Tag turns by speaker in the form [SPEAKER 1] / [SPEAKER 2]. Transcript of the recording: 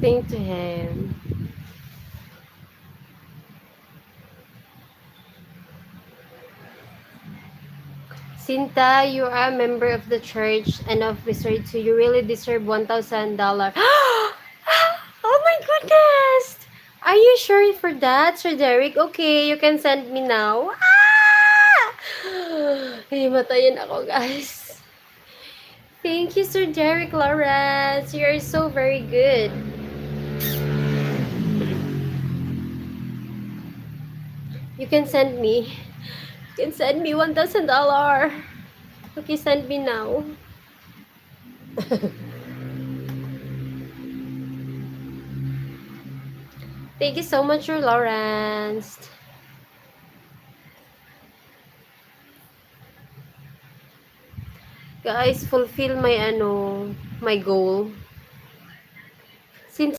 [SPEAKER 1] Thank to him. Sinta, you are a member of the church and officer too. You really deserve $1,000. Oh my goodness! Are you sure for that, Sir Derek? Okay, you can send me now. Himatayin ako, guys. Thank you, Sir Derek Lawrence. You are so very good. You can send me. You can send me $1,000. Okay, send me now. Thank you so much, Sir Lawrence. Guys, fulfill my my goal.